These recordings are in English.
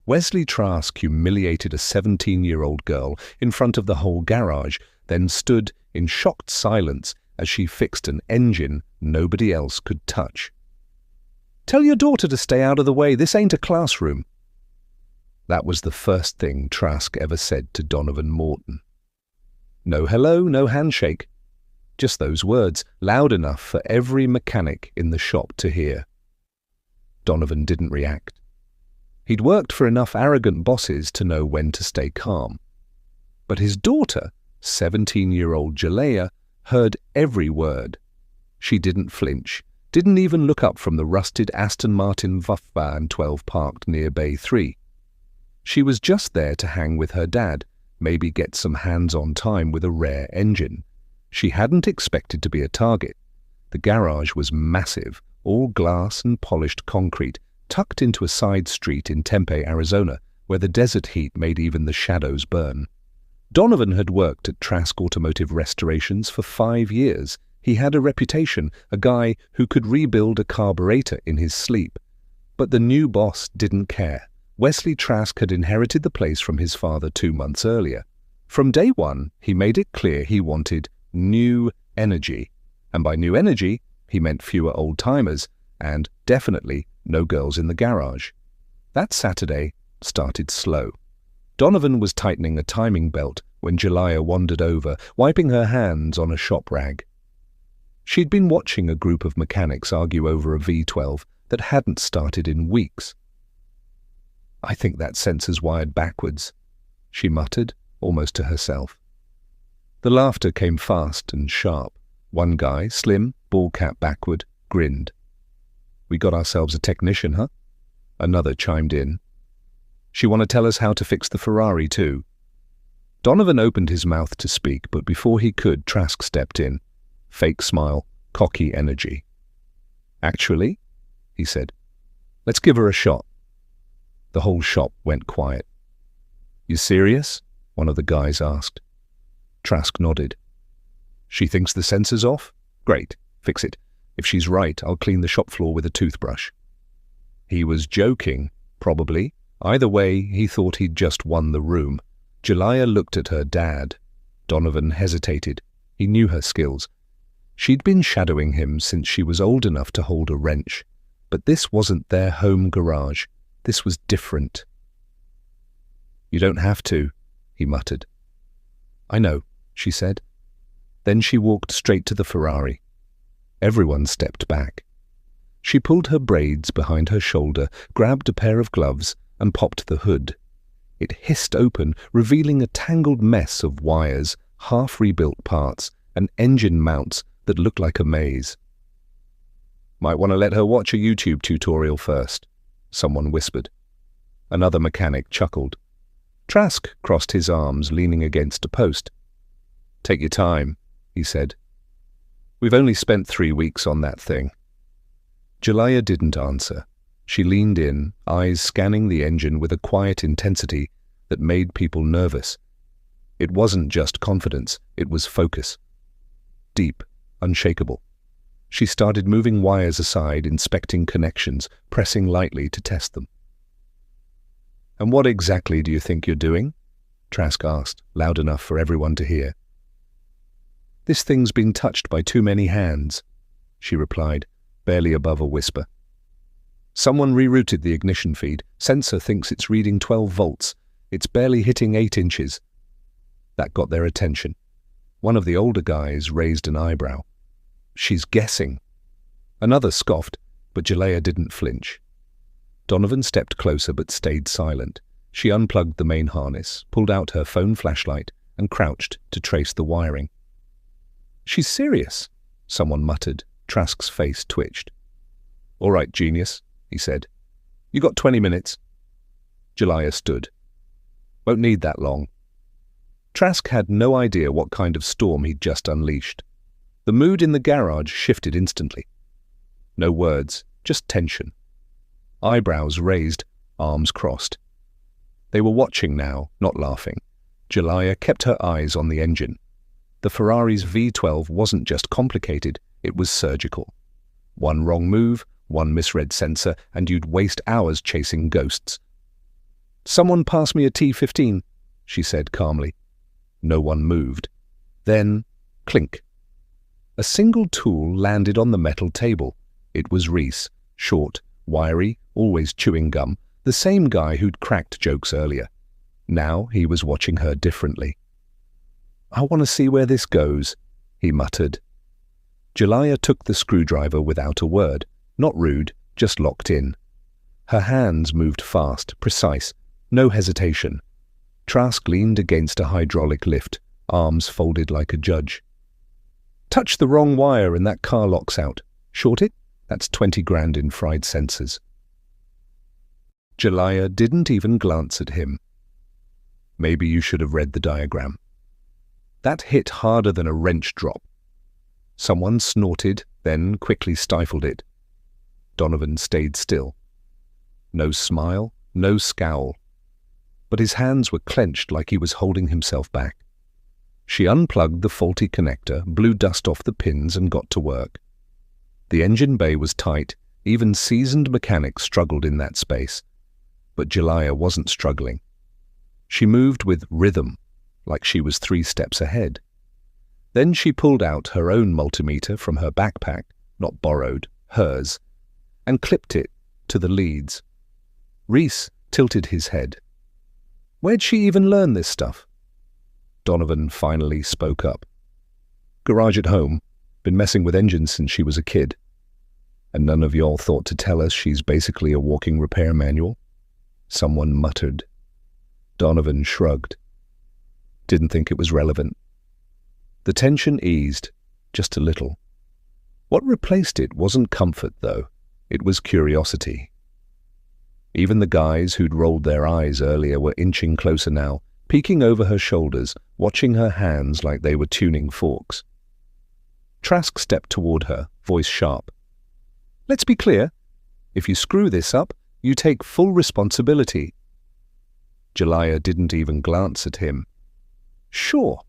Wesley Trask humiliated a 17-year-old girl in front of the whole garage, then stood in shocked silence as she fixed an engine nobody else could touch. "Tell your daughter to stay out of the way. This ain't a classroom." That was the first thing Trask ever said to Donovan Morton. No hello, no handshake. Just those words, loud enough for every mechanic in the shop to hear. Donovan didn't react. He'd worked for enough arrogant bosses to know when to stay calm. But his daughter, 17-year-old Jalaya, heard every word. She didn't flinch, didn't even look up from the rusted Aston Martin V12 parked near Bay 3. She was just there to hang with her dad, maybe get some hands-on time with a rare engine. She hadn't expected to be a target. The garage was massive, all glass and polished concrete, tucked into a side street in Tempe, Arizona, where the desert heat made even the shadows burn. Donovan had worked at Trask Automotive Restorations for 5 years. He had a reputation, a guy who could rebuild a carburetor in his sleep. But the new boss didn't care. Wesley Trask had inherited the place from his father 2 months earlier. From day one, he made it clear he wanted new energy. And by new energy, he meant fewer old-timers and, definitely, no girls in the garage. That Saturday started slow. Donovan was tightening a timing belt when Jalaya wandered over, wiping her hands on a shop rag. She'd been watching a group of mechanics argue over a V12 that hadn't started in weeks. "I think that sensor's wired backwards," she muttered, almost to herself. The laughter came fast and sharp. One guy, slim, ball cap backward, grinned. "We got ourselves a technician, huh?" Another chimed in. "She want to tell us how to fix the Ferrari too?" Donovan opened his mouth to speak, but before he could, Trask stepped in. Fake smile, cocky energy. "Actually," he said, "let's give her a shot." The whole shop went quiet. "You serious?" one of the guys asked. Trask nodded. "She thinks the sensor's off? Great, fix it. If she's right, I'll clean the shop floor with a toothbrush." He was joking, probably. Either way, he thought he'd just won the room. Jalaya looked at her dad. Donovan hesitated. He knew her skills. She'd been shadowing him since she was old enough to hold a wrench. But this wasn't their home garage. This was different. "You don't have to," he muttered. "I know," she said. Then she walked straight to the Ferrari. Everyone stepped back. She pulled her braids behind her shoulder, grabbed a pair of gloves, and popped the hood. It hissed open, revealing a tangled mess of wires, half-rebuilt parts, and engine mounts that looked like a maze. "Might want to let her watch a YouTube tutorial first," someone whispered. Another mechanic chuckled. Trask crossed his arms, leaning against a post. "Take your time," he said. "We've only spent 3 weeks on that thing." Jalaya didn't answer. She leaned in, eyes scanning the engine with a quiet intensity that made people nervous. It wasn't just confidence, it was focus. Deep, unshakable. She started moving wires aside, inspecting connections, pressing lightly to test them. "And what exactly do you think you're doing?" Trask asked, loud enough for everyone to hear. "This thing's been touched by too many hands," she replied, barely above a whisper. "Someone rerouted the ignition feed. Sensor thinks it's reading 12 volts. It's barely hitting 8 inches. That got their attention. One of the older guys raised an eyebrow. "She's guessing." Another scoffed, but Jalaya didn't flinch. Donovan stepped closer but stayed silent. She unplugged the main harness, pulled out her phone flashlight, and crouched to trace the wiring. "She's serious," someone muttered. Trask's face twitched. "All right, genius," he said. "You got 20 minutes. Jalaya stood. "Won't need that long." Trask had no idea what kind of storm he'd just unleashed. The mood in the garage shifted instantly. No words, just tension. Eyebrows raised, arms crossed. They were watching now, not laughing. Jalaya kept her eyes on the engine. The Ferrari's V12 wasn't just complicated, it was surgical. One wrong move, one misread sensor, and you'd waste hours chasing ghosts. "Someone pass me a T15, she said calmly. No one moved. Then, clink. A single tool landed on the metal table. It was Reese, short, wiry, always chewing gum, the same guy who'd cracked jokes earlier. Now he was watching her differently. "I want to see where this goes," he muttered. Jalaya took the screwdriver without a word, not rude, just locked in. Her hands moved fast, precise, no hesitation. Trask leaned against a hydraulic lift, arms folded like a judge. "Touch the wrong wire and that car locks out. Short it? That's 20 grand in fried sensors." Jalaya didn't even glance at him. "Maybe you should have read the diagram." That hit harder than a wrench drop. Someone snorted, then quickly stifled it. Donovan stayed still. No smile, no scowl. But his hands were clenched like he was holding himself back. She unplugged the faulty connector, blew dust off the pins, and got to work. The engine bay was tight. Even seasoned mechanics struggled in that space. But Jalaya wasn't struggling. She moved with rhythm, like she was 3 steps ahead. Then she pulled out her own multimeter from her backpack, not borrowed, hers, and clipped it to the leads. Reese tilted his head. "Where'd she even learn this stuff?" Donovan finally spoke up. "Garage at home. Been messing with engines since she was a kid." "And none of y'all thought to tell us she's basically a walking repair manual?" Someone muttered. Donovan shrugged. Didn't think it was relevant. The tension eased, just a little. What replaced it wasn't comfort, though. It was curiosity. Even the guys who'd rolled their eyes earlier were inching closer now, peeking over her shoulders, watching her hands like they were tuning forks. Trask stepped toward her, voice sharp. "Let's be clear. If you screw this up, you take full responsibility." Jalaya didn't even glance at him. "Sure.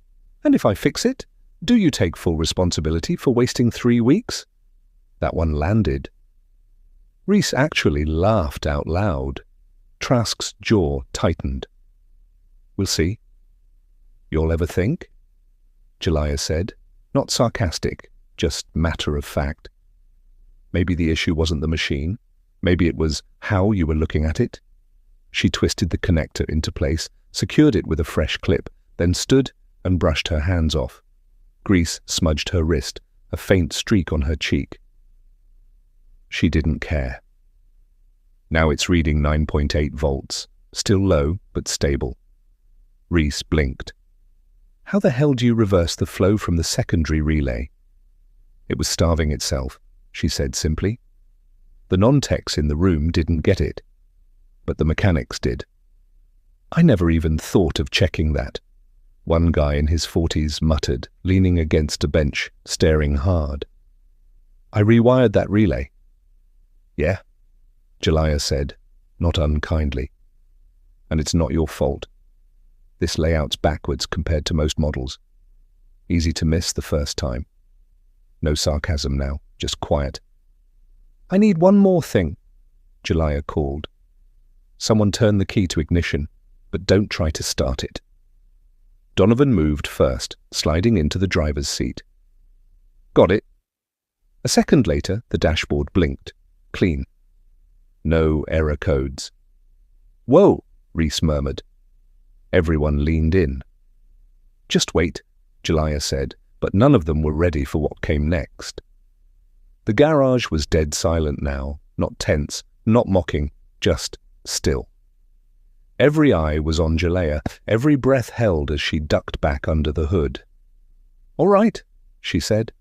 And if I fix it, do you take full responsibility for wasting 3 weeks?" That one landed. Reese actually laughed out loud. Trask's jaw tightened. "We'll see." "You'll ever think?" Jalaya said, not sarcastic, just matter of fact. Maybe the issue wasn't the machine. Maybe it was how you were looking at it. She twisted the connector into place, secured it with a fresh clip, then stood and brushed her hands off. Grease smudged her wrist, a faint streak on her cheek. She didn't care. Now it's reading 9.8 volts, still low but stable. Reese blinked. "How the hell do you reverse the flow from the secondary relay?" "It was starving itself," she said simply. The non-techs in the room didn't get it, but the mechanics did. "I never even thought of checking that," one guy in his 40s muttered, leaning against a bench, staring hard. "I rewired that relay." "Yeah," Jalaya said, not unkindly. "And it's not your fault. This layout's backwards compared to most models. Easy to miss the first time." No sarcasm now, just quiet. "I need one more thing," Jalaya called. "Someone turn the key to ignition, but don't try to start it." Donovan moved first, sliding into the driver's seat. "Got it." A second later, the dashboard blinked. Clean. No error codes. "Whoa," Reese murmured. Everyone leaned in. "Just wait," Jalaya said, but none of them were ready for what came next. The garage was dead silent now, not tense, not mocking, just still. Every eye was on Jalaya, every breath held as she ducked back under the hood. "All right," she said.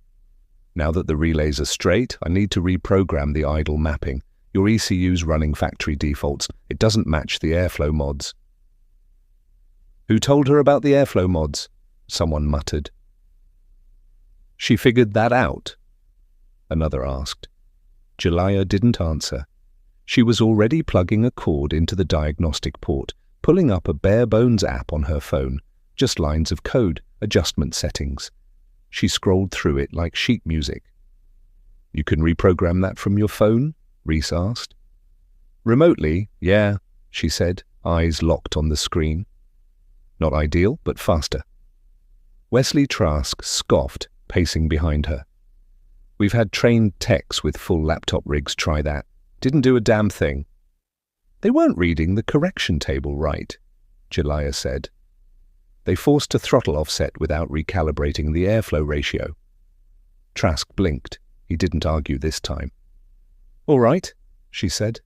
"Now that the relays are straight, I need to reprogram the idle mapping. Your ECU's running factory defaults. It doesn't match the airflow mods." "Who told her about the airflow mods?" someone muttered. "She figured that out?" another asked. Jalaya didn't answer. She was already plugging a cord into the diagnostic port, pulling up a bare-bones app on her phone, just lines of code, adjustment settings. She scrolled through it like sheet music. "You can reprogram that from your phone?" Reese asked. "Remotely, yeah," she said, eyes locked on the screen. Not ideal, but faster. Wesley Trask scoffed, pacing behind her. We've had trained techs with full laptop rigs try that. Didn't do a damn thing. They weren't reading the correction table right, Jalaya said. They forced a throttle offset without recalibrating the airflow ratio. Trask blinked. He didn't argue this time. All right, she said.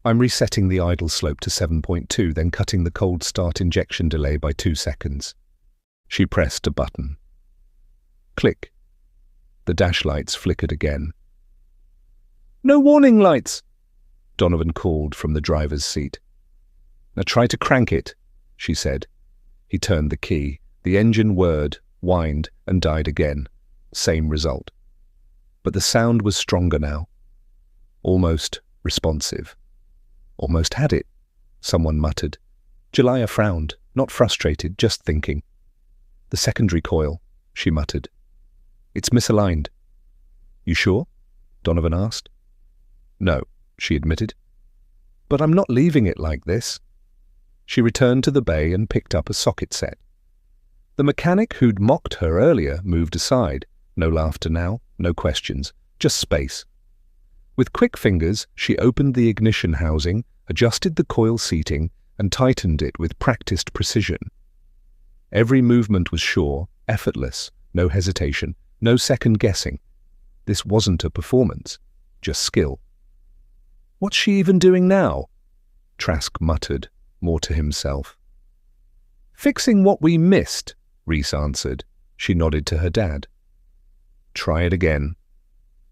I'm resetting the idle slope to 7.2, then cutting the cold start injection delay by 2 seconds. She pressed a button. Click. The dash lights flickered again. No warning lights, Donovan called from the driver's seat. Now try to crank it, she said. He turned the key. The engine whirred, whined, and died again. Same result. But the sound was stronger now. Almost responsive. Almost had it, someone muttered. Jalaya frowned, not frustrated, just thinking. The secondary coil, she muttered. It's misaligned. You sure? Donovan asked. No, she admitted. But I'm not leaving it like this. She returned to the bay and picked up a socket set. The mechanic who'd mocked her earlier moved aside. No laughter now, no questions, just space. With quick fingers, she opened the ignition housing, adjusted the coil seating, and tightened it with practiced precision. Every movement was sure, effortless, no hesitation, no second guessing. This wasn't a performance, just skill. What's she even doing now? Trask muttered, more to himself. Fixing what we missed, Reese answered. She nodded to her dad. Try it again.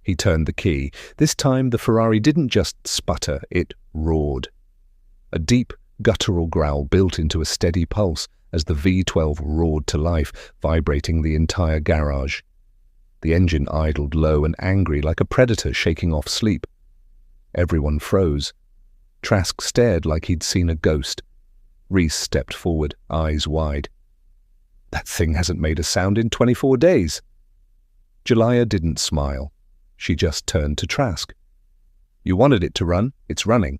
He turned the key. This time the Ferrari didn't just sputter, it roared. A deep, guttural growl built into a steady pulse as the V12 roared to life, vibrating the entire garage. The engine idled low and angry like a predator shaking off sleep. Everyone froze. Trask stared like he'd seen a ghost. Reese stepped forward, eyes wide. That thing hasn't made a sound in 24 days. Jalaya didn't smile. She just turned to Trask. You wanted it to run, it's running.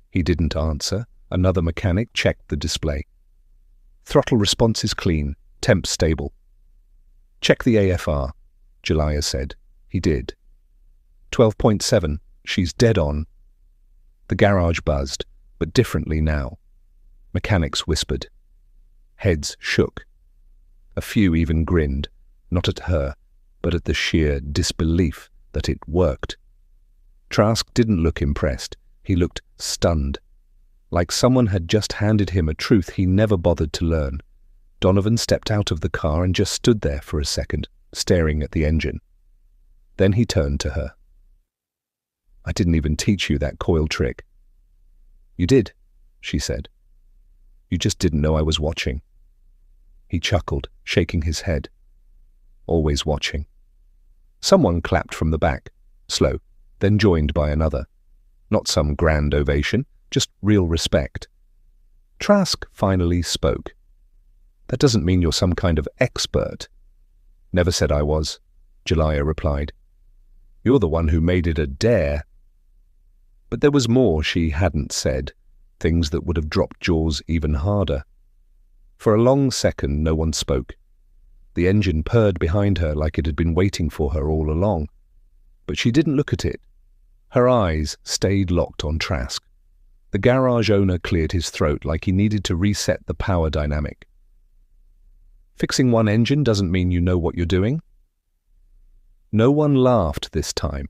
He didn't answer. Another mechanic checked the display. Throttle response is clean, temp stable. Check the AFR, Jalaya said. He did. 12.7, she's dead on. The garage buzzed, but differently now. Mechanics whispered. Heads shook. A few even grinned, not at her, but at the sheer disbelief that it worked. Trask didn't look impressed. He looked stunned, like someone had just handed him a truth he never bothered to learn. Donovan stepped out of the car and just stood there for a second, staring at the engine. Then he turned to her. I didn't even teach you that coil trick. You did, she said. You just didn't know I was watching. He chuckled, shaking his head. Always watching. Someone clapped from the back, slow, then joined by another. Not some grand ovation, just real respect. Trask finally spoke. That doesn't mean you're some kind of expert. Never said I was, Jalaya replied. You're the one who made it a dare. But there was more she hadn't said, things that would have dropped jaws even harder. For a long second no one spoke. The engine purred behind her like it had been waiting for her all along. But she didn't look at it. Her eyes stayed locked on Trask. The garage owner cleared his throat like he needed to reset the power dynamic. Fixing one engine doesn't mean you know what you're doing. No one laughed this time.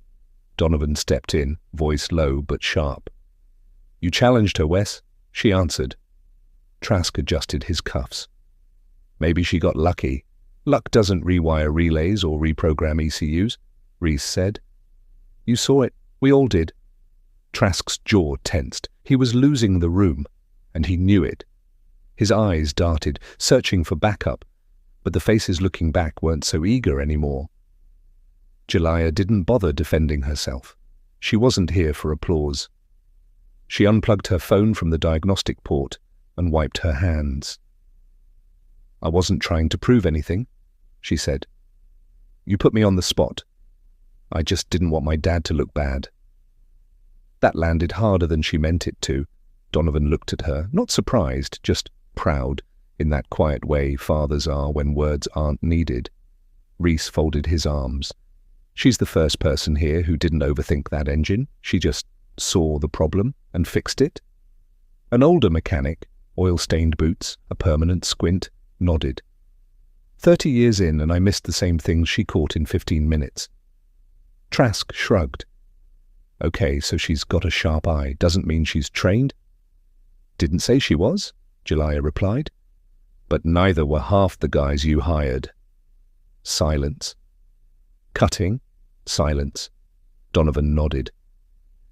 Donovan stepped in, voice low but sharp. You challenged her, Wes. She answered. Trask adjusted his cuffs. Maybe she got lucky. Luck doesn't rewire relays or reprogram ECUs, Reese said. You saw it. We all did. Trask's jaw tensed. He was losing the room, and he knew it. His eyes darted, searching for backup, but the faces looking back weren't so eager anymore. Jalaya didn't bother defending herself. She wasn't here for applause. She unplugged her phone from the diagnostic port and wiped her hands. I wasn't trying to prove anything, she said. You put me on the spot. I just didn't want my dad to look bad. That landed harder than she meant it to. Donovan looked at her, not surprised, just proud, in that quiet way fathers are when words aren't needed. Reese folded his arms. She's the first person here who didn't overthink that engine. She just saw the problem and fixed it. An older mechanic, oil-stained boots, a permanent squint, nodded. 30 years in, and I missed the same things she caught in 15 minutes. Trask shrugged. Okay, so she's got a sharp eye. Doesn't mean she's trained? Didn't say she was, Jalaya replied. But neither were half the guys you hired. Silence. Cutting. Silence. Donovan nodded.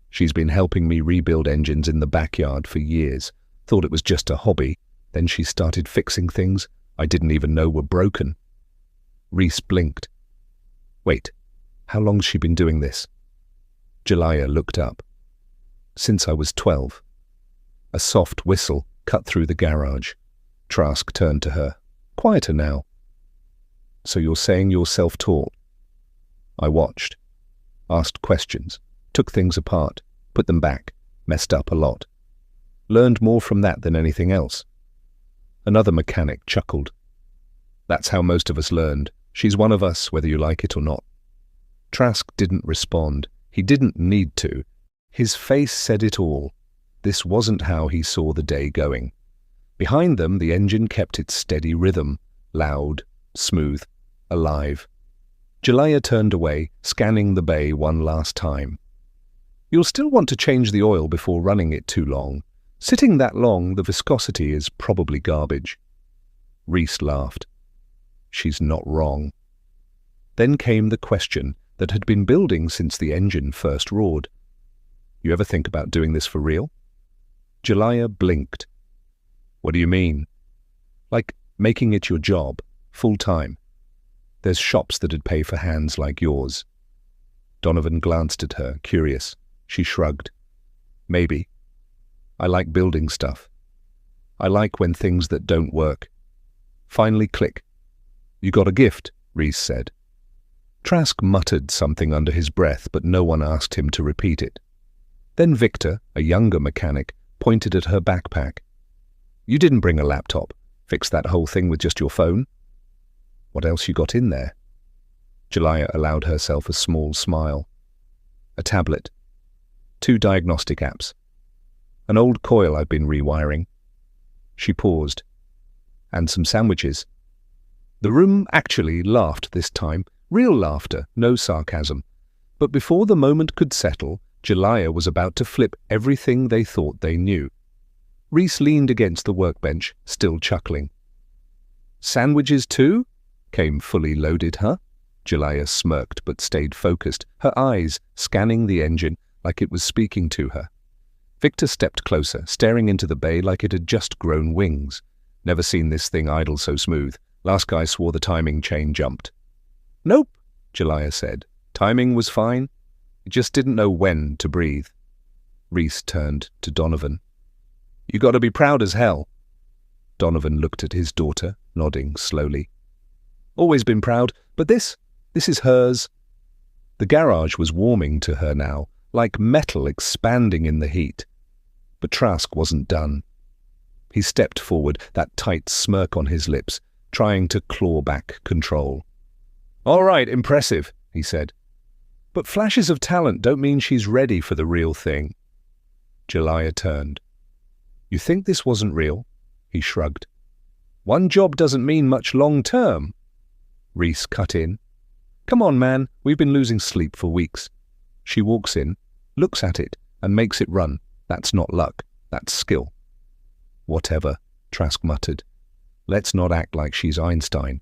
She's been helping me rebuild engines in the backyard for years. Thought it was just a hobby. Then she started fixing things I didn't even know were broken. Reese blinked. Wait, how long's she been doing this? Jalaya looked up. Since I was 12. A soft whistle cut through the garage. Trask turned to her. Quieter now. So you're saying you're self-taught? I watched. Asked questions. Took things apart. Put them back. Messed up a lot. Learned more from that than anything else. Another mechanic chuckled. That's how most of us learned. She's one of us, whether you like it or not. Trask didn't respond. He didn't need to. His face said it all. This wasn't how he saw the day going. Behind them, the engine kept its steady rhythm, loud, smooth, alive. Jalaya turned away, scanning the bay one last time. You'll still want to change the oil before running it too long. Sitting that long, the viscosity is probably garbage. Reese laughed. She's not wrong. Then came the question that had been building since the engine first roared. You ever think about doing this for real? Jalaya blinked. What do you mean? Like making it your job, full-time. There's shops that'd pay for hands like yours. Donovan glanced at her, curious. She shrugged. Maybe. I like building stuff. I like when things that don't work finally click. You got a gift, Reese said. Trask muttered something under his breath, but no one asked him to repeat it. Then Victor, a younger mechanic, pointed at her backpack. You didn't bring a laptop. Fix that whole thing with just your phone? What else you got in there? Jalaya allowed herself a small smile. A tablet. 2 diagnostic apps. An old coil I've been rewiring. She paused. And some sandwiches. The room actually laughed this time. Real laughter, no sarcasm. But before the moment could settle, Jalaya was about to flip everything they thought they knew. Reese leaned against the workbench, still chuckling. Sandwiches too? Came fully loaded, huh? Jalaya smirked but stayed focused, her eyes scanning the engine like it was speaking to her. Victor stepped closer, staring into the bay like it had just grown wings. Never seen this thing idle so smooth. Last guy swore the timing chain jumped. Nope, Jalaya said. Timing was fine. It just didn't know when to breathe. Reese turned to Donovan. You got to be proud as hell. Donovan looked at his daughter, nodding slowly. Always been proud, but this is hers. The garage was warming to her now, like metal expanding in the heat. But Trask wasn't done. He stepped forward, that tight smirk on his lips, trying to claw back control. All right, impressive, he said. But flashes of talent don't mean she's ready for the real thing. Jalaya turned. You think this wasn't real? He shrugged. One job doesn't mean much long-term. Reese cut in. Come on, man, we've been losing sleep for weeks. She walks in, looks at it, and makes it run. That's not luck, that's skill. Whatever, Trask muttered. Let's not act like she's Einstein.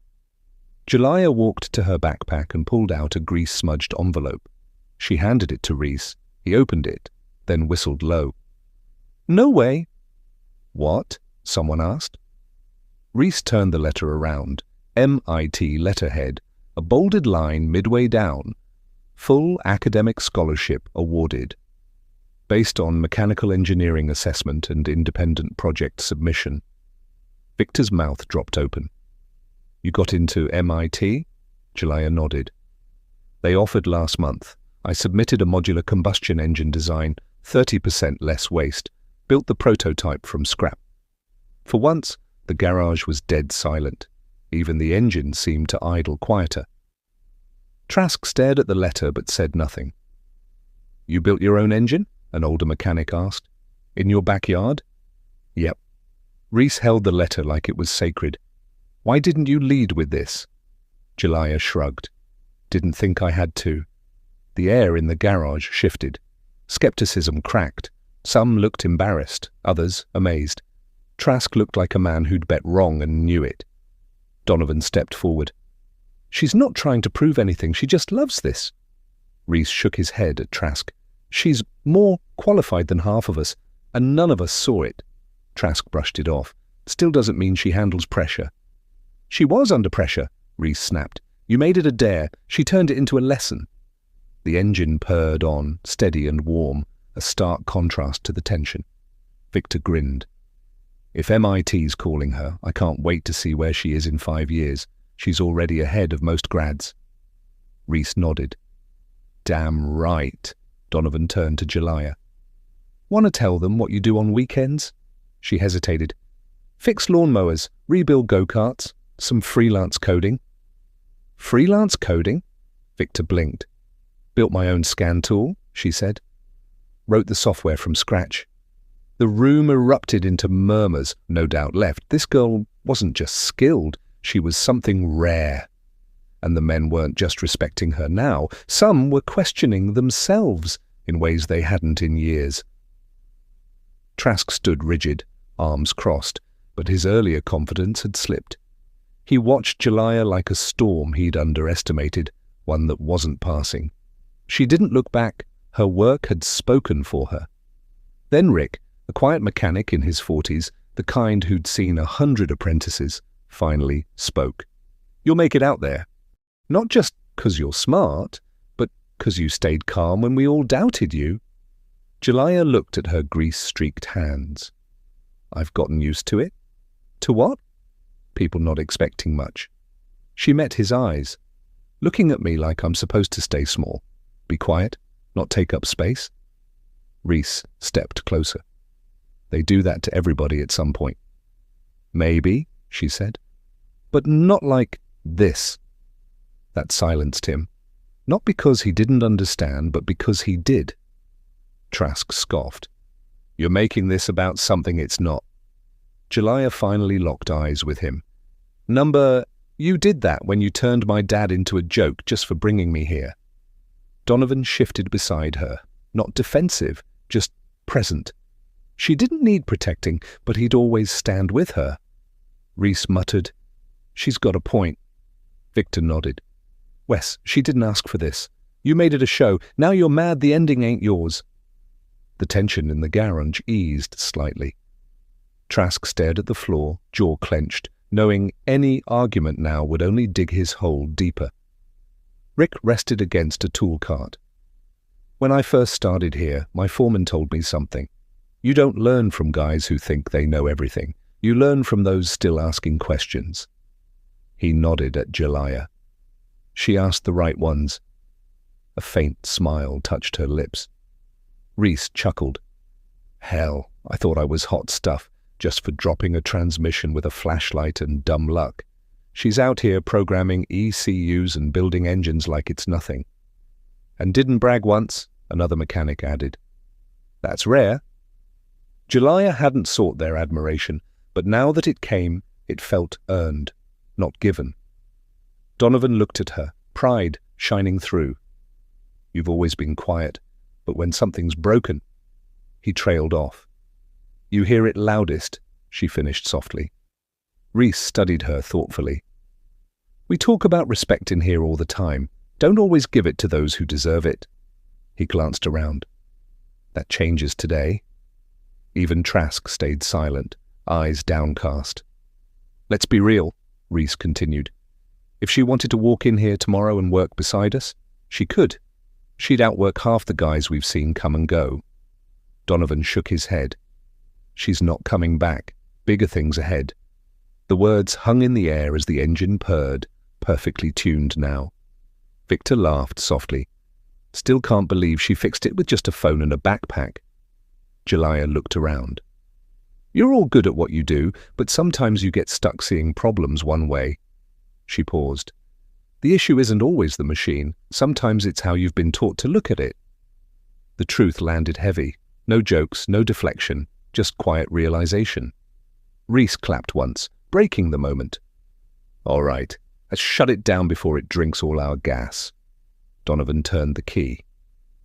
Jalaya walked to her backpack and pulled out a grease-smudged envelope. She handed it to Reese. He opened it, then whistled low. No way. What? Someone asked. Reese turned the letter around. MIT letterhead, a bolded line midway down. Full academic scholarship awarded. Based on mechanical engineering assessment and independent project submission. Victor's mouth dropped open. You got into MIT? Jalaya nodded. They offered last month. I submitted a modular combustion engine design, 30% less waste. built the prototype from scrap. For once, the garage was dead silent. Even the engine seemed to idle quieter. Trask stared at the letter but said nothing. "You built your own engine?" an older mechanic asked. "In your backyard?" "Yep." Reese held the letter like it was sacred. "Why didn't you lead with this?" Jalaya shrugged. "Didn't think I had to." The air in the garage shifted. Skepticism cracked. Some looked embarrassed, others amazed. Trask looked like a man who'd bet wrong and knew it. Donovan stepped forward. "She's not trying to prove anything, she just loves this." Reese shook his head at Trask. "She's more qualified than half of us, and none of us saw it." Trask brushed it off. "Still doesn't mean she handles pressure." "She was under pressure," Reese snapped. "You made it a dare. She turned it into a lesson." The engine purred on, steady and warm, a stark contrast to the tension. Victor grinned. "If MIT's calling her, I can't wait to see where she is in 5 years. She's already ahead of most grads." Reese nodded. "Damn right." Donovan turned to Jalaya. "Want to tell them what you do on weekends?" She hesitated. "Fix lawnmowers, rebuild go-karts, some freelance coding." "Freelance coding?" Victor blinked. "Built my own scan tool," she said. "Wrote the software from scratch." The room erupted into murmurs, no doubt left. This girl wasn't just skilled, she was something rare. And the men weren't just respecting her now, some were questioning themselves in ways they hadn't in years. Trask stood rigid, arms crossed, but his earlier confidence had slipped. He watched Jalaya like a storm he'd underestimated, one that wasn't passing. She didn't look back, her work had spoken for her. Then Rick, a quiet mechanic in his 40s, the kind who'd seen 100 apprentices, finally spoke. "You'll make it out there. Not just 'cause you're smart, but 'cause you stayed calm when we all doubted you." Jalaya looked at her grease-streaked hands. "I've gotten used to it." "To what?" People not expecting much. She met his eyes, looking at me like I'm supposed to stay small, be quiet, not take up space. Reese stepped closer. "They do that to everybody at some point." "Maybe," she said, "but not like this." That silenced him, not because he didn't understand, but because he did. Trask scoffed. "You're making this about something it's not." Jalaya finally locked eyes with him. You did that when you turned my dad into a joke just for bringing me here." Donovan shifted beside her, not defensive, just present. She didn't need protecting, but he'd always stand with her. Reese muttered, "She's got a point." Victor nodded. "Wes, she didn't ask for this. You made it a show. Now you're mad the ending ain't yours." The tension in the garage eased slightly. Trask stared at the floor, jaw clenched, knowing any argument now would only dig his hole deeper. Rick rested against a tool cart. "When I first started here, my foreman told me something. You don't learn from guys who think they know everything. You learn from those still asking questions." He nodded at Jalaya. She asked the right ones. A faint smile touched her lips. Reese chuckled. "Hell, I thought I was hot stuff, just for dropping a transmission with a flashlight and dumb luck. She's out here programming ECUs and building engines like it's nothing." "And didn't brag once," another mechanic added. "That's rare." Jalaya hadn't sought their admiration, but now that it came, it felt earned, not given. Donovan looked at her, pride shining through. "You've always been quiet, but when something's broken..." He trailed off. "You hear it loudest," she finished softly. Reese studied her thoughtfully. "We talk about respect in here all the time. Don't always give it to those who deserve it." He glanced around. "That changes today." Even Trask stayed silent, eyes downcast. "Let's be real," Reese continued. "If she wanted to walk in here tomorrow and work beside us, she could. She'd outwork half the guys we've seen come and go." Donovan shook his head. "She's not coming back. Bigger things ahead." The words hung in the air as the engine purred, perfectly tuned now. Victor laughed softly. "Still can't believe she fixed it with just a phone and a backpack." Jalaya looked around. You're all good at what you do, but sometimes you get stuck seeing problems one way. She paused. The issue isn't always the machine. Sometimes it's how you've been taught to look at it. The truth landed heavy. No jokes, no deflection, just quiet realization. Reese clapped once, breaking the moment. All right, let's shut it down before it drinks all our gas. Donovan turned the key.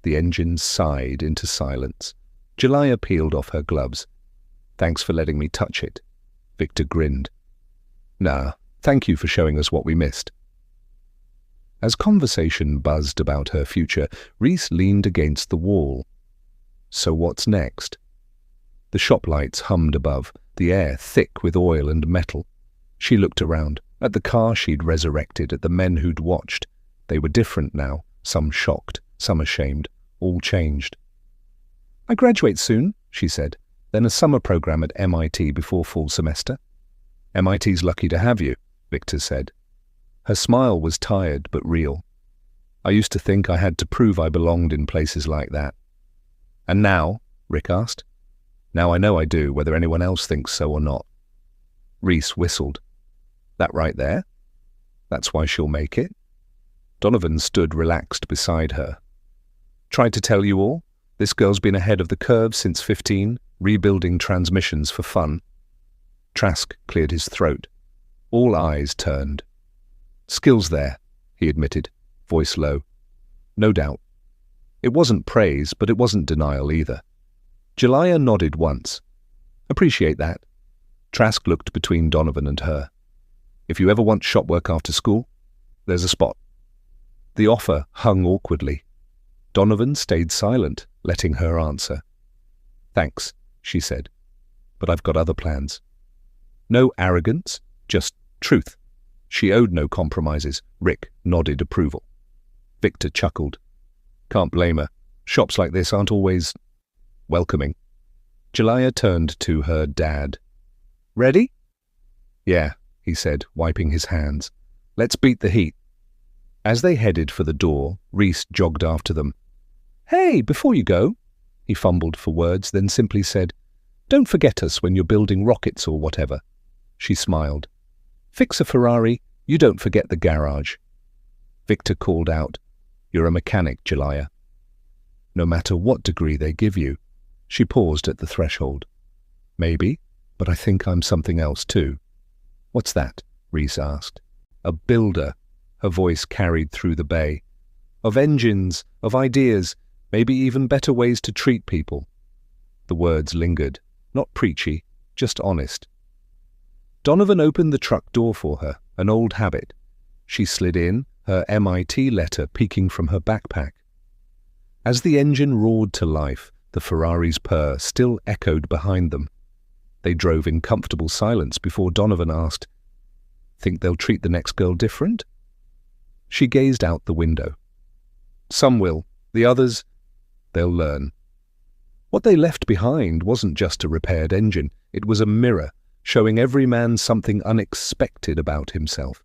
The engine sighed into silence. Jalaya peeled off her gloves. Thanks for letting me touch it. Victor grinned. Nah, thank you for showing us what we missed. As conversation buzzed about her future, Reese leaned against the wall. So what's next? The shop lights hummed above, the air thick with oil and metal. She looked around, at the car she'd resurrected, at the men who'd watched. They were different now, some shocked, some ashamed, all changed. I graduate soon, she said, then a summer program at MIT before fall semester. MIT's lucky to have you, Victor said. Her smile was tired but real. I used to think I had to prove I belonged in places like that. And now, Rick asked. Now I know I do, whether anyone else thinks so or not. Reese whistled. That right there? That's why she'll make it? Donovan stood relaxed beside her. Tried to tell you all? This girl's been ahead of the curve since 15, rebuilding transmissions for fun. Trask cleared his throat. All eyes turned. Skills there, he admitted, voice low. No doubt. It wasn't praise, but it wasn't denial either. Jalaya nodded once. Appreciate that. Trask looked between Donovan and her. If you ever want shop work after school, there's a spot. The offer hung awkwardly. Donovan stayed silent, letting her answer. Thanks, she said, but I've got other plans. No arrogance, just truth. She owed no compromises. Rick nodded approval. Victor chuckled. Can't blame her. Shops like this aren't always welcoming. Jalaya turned to her dad. Ready? Yeah, he said, wiping his hands. Let's beat the heat. As they headed for the door, Reese jogged after them. Hey, before you go, he fumbled for words, then simply said, don't forget us when you're building rockets or whatever. She smiled. Fix a Ferrari, you don't forget the garage. Victor called out, You're a mechanic, Jalaya. No matter what degree they give you. She paused at the threshold. Maybe, but I think I'm something else too. What's that? Reese asked. A builder, her voice carried through the bay. Of engines, of ideas, maybe even better ways to treat people. The words lingered, not preachy, just honest. Donovan opened the truck door for her, an old habit. She slid in, her MIT letter peeking from her backpack. As the engine roared to life, the Ferrari's purr still echoed behind them. They drove in comfortable silence before Donovan asked, Think they'll treat the next girl different? She gazed out the window. Some will, the others, they'll learn. What they left behind wasn't just a repaired engine, it was a mirror, showing every man something unexpected about himself.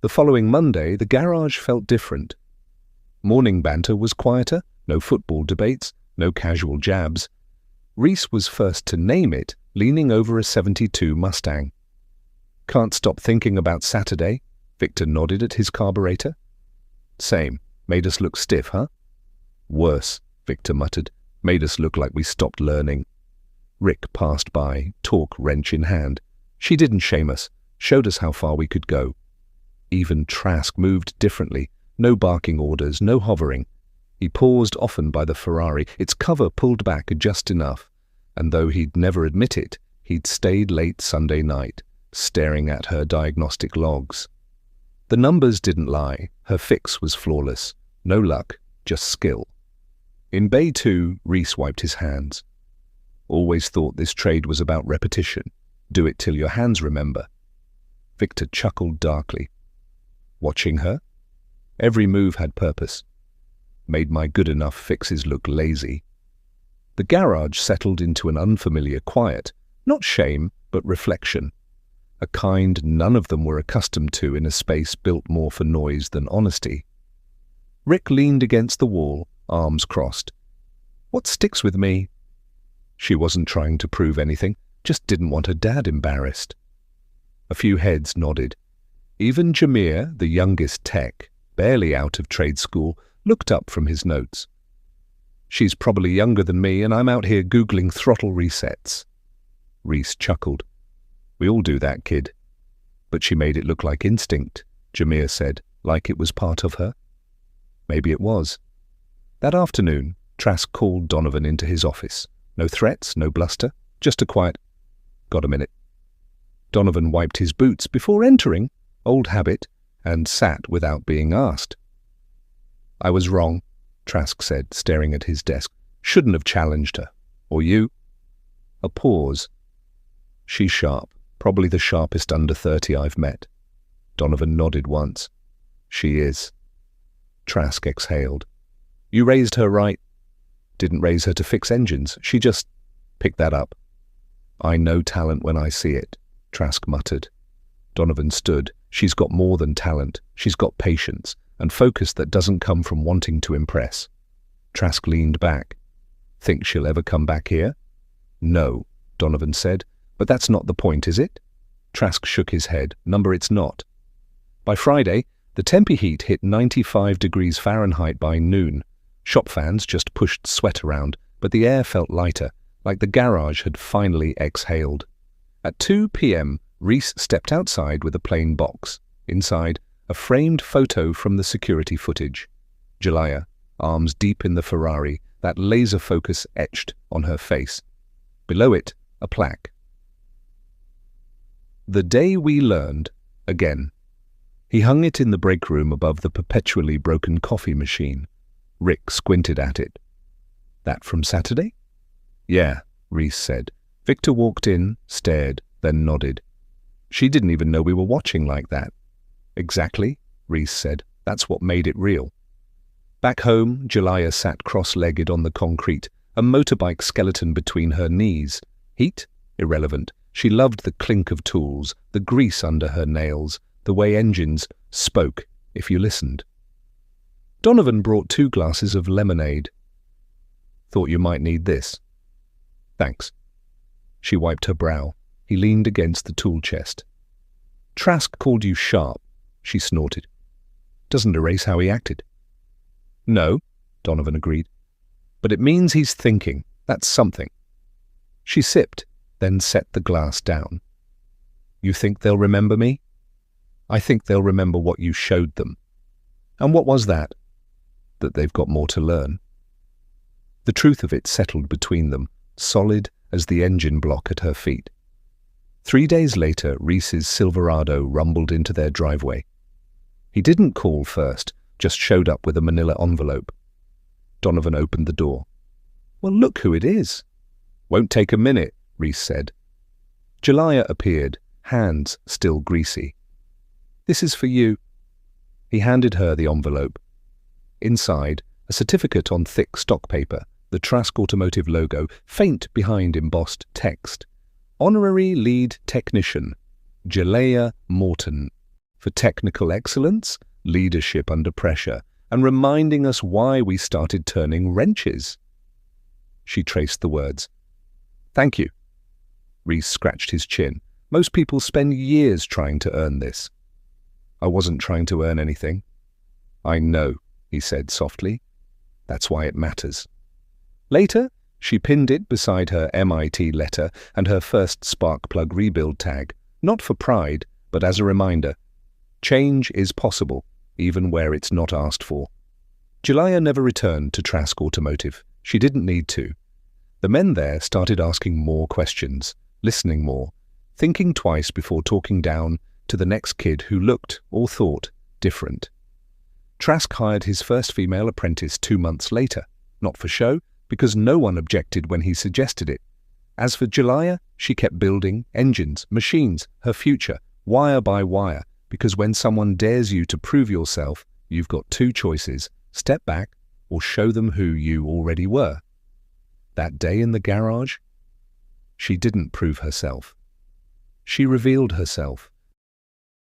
The following Monday, the garage felt different. Morning banter was quieter, no football debates, no casual jabs. Reese was first to name it, leaning over a 72 Mustang. Can't stop thinking about Saturday, Victor nodded at his carburetor. Same, made us look stiff, huh? Worse, Victor muttered, made us look like we stopped learning. Rick passed by, torque wrench in hand. She didn't shame us, showed us how far we could go. Even Trask moved differently, no barking orders, no hovering. He paused often by the Ferrari, its cover pulled back just enough, and though he'd never admit it, he'd stayed late Sunday night, staring at her diagnostic logs. The numbers didn't lie, her fix was flawless, no luck, just skill. In Bay 2, Reese wiped his hands. Always thought this trade was about repetition. Do it till your hands remember. Victor chuckled darkly. Watching her? Every move had purpose. Made my good-enough fixes look lazy. The garage settled into an unfamiliar quiet, not shame, but reflection. A kind none of them were accustomed to in a space built more for noise than honesty. Rick leaned against the wall, arms crossed. What sticks with me? She wasn't trying to prove anything, just didn't want her dad embarrassed. A few heads nodded. Even Jameer, the youngest tech, barely out of trade school, looked up from his notes. She's probably younger than me, and I'm out here Googling throttle resets. Reese chuckled. We all do that, kid. But she made it look like instinct, Jameer said, like it was part of her. Maybe it was. That afternoon, Trask called Donovan into his office. No threats, no bluster, just a quiet, "Got a minute?" Donovan wiped his boots before entering, old habit, and sat without being asked. "I was wrong," Trask said, staring at his desk. "Shouldn't have challenged her. Or you?" A pause. "She's sharp, probably the sharpest under 30 I've met." Donovan nodded once. "She is." Trask exhaled. "You raised her right." "Didn't raise her to fix engines. She just picked that up." "I know talent when I see it," Trask muttered. Donovan stood. "She's got more than talent. She's got patience and focus that doesn't come from wanting to impress." Trask leaned back. "Think she'll ever come back here?" "No," Donovan said. "But that's not the point, is it?" Trask shook his head. "Number, it's not." By Friday, the temp heat hit 95 degrees Fahrenheit by noon. Shop fans just pushed sweat around, but the air felt lighter, like the garage had finally exhaled. At 2 p.m., Reese stepped outside with a plain box. Inside, a framed photo from the security footage. Jalaya, arms deep in the Ferrari, that laser focus etched on her face. Below it, a plaque. "The day we learned," again. He hung it in the break room above the perpetually broken coffee machine. Rick squinted at it. "That from Saturday?" "Yeah," Reese said. Victor walked in, stared, then nodded. "She didn't even know we were watching like that." "Exactly," Reese said. "That's what made it real." Back home, Jalaya sat cross-legged on the concrete, a motorbike skeleton between her knees. Heat? Irrelevant. She loved the clink of tools, the grease under her nails, the way engines spoke if you listened. Donovan brought 2 glasses of lemonade. "Thought you might need this." "Thanks." She wiped her brow. He leaned against the tool chest. "Trask called you sharp," she snorted. "Doesn't erase how he acted." "No," Donovan agreed. "But it means he's thinking. That's something." She sipped, then set the glass down. "You think they'll remember me?" "I think they'll remember what you showed them." "And what was that?" "That they've got more to learn." The truth of it settled between them, solid as the engine block at her feet. 3 days later, Reese's Silverado rumbled into their driveway. He didn't call first, just showed up with a manila envelope. Donovan opened the door. "Well, look who it is." "Won't take a minute," Reese said. Jalaya appeared, hands still greasy. "This is for you." He handed her the envelope. Inside, a certificate on thick stock paper, the Trask Automotive logo, faint behind embossed text. "Honorary Lead Technician, Jalaya Morton, for technical excellence, leadership under pressure, and reminding us why we started turning wrenches." She traced the words. "Thank you." Reese scratched his chin. "Most people spend years trying to earn this." "I wasn't trying to earn anything." "I know," he said softly. "That's why it matters." Later, she pinned it beside her MIT letter and her first spark plug rebuild tag, not for pride, but as a reminder. Change is possible, even where it's not asked for. Jalaya never returned to Trask Automotive. She didn't need to. The men there started asking more questions, listening more, thinking twice before talking down to the next kid who looked, or thought, different. Trask hired his first female apprentice 2 months later, not for show, because no one objected when he suggested it. As for Jalaya, she kept building engines, machines, her future, wire by wire, because when someone dares you to prove yourself, you've got 2 choices: step back or show them who you already were. That day in the garage, she didn't prove herself. She revealed herself.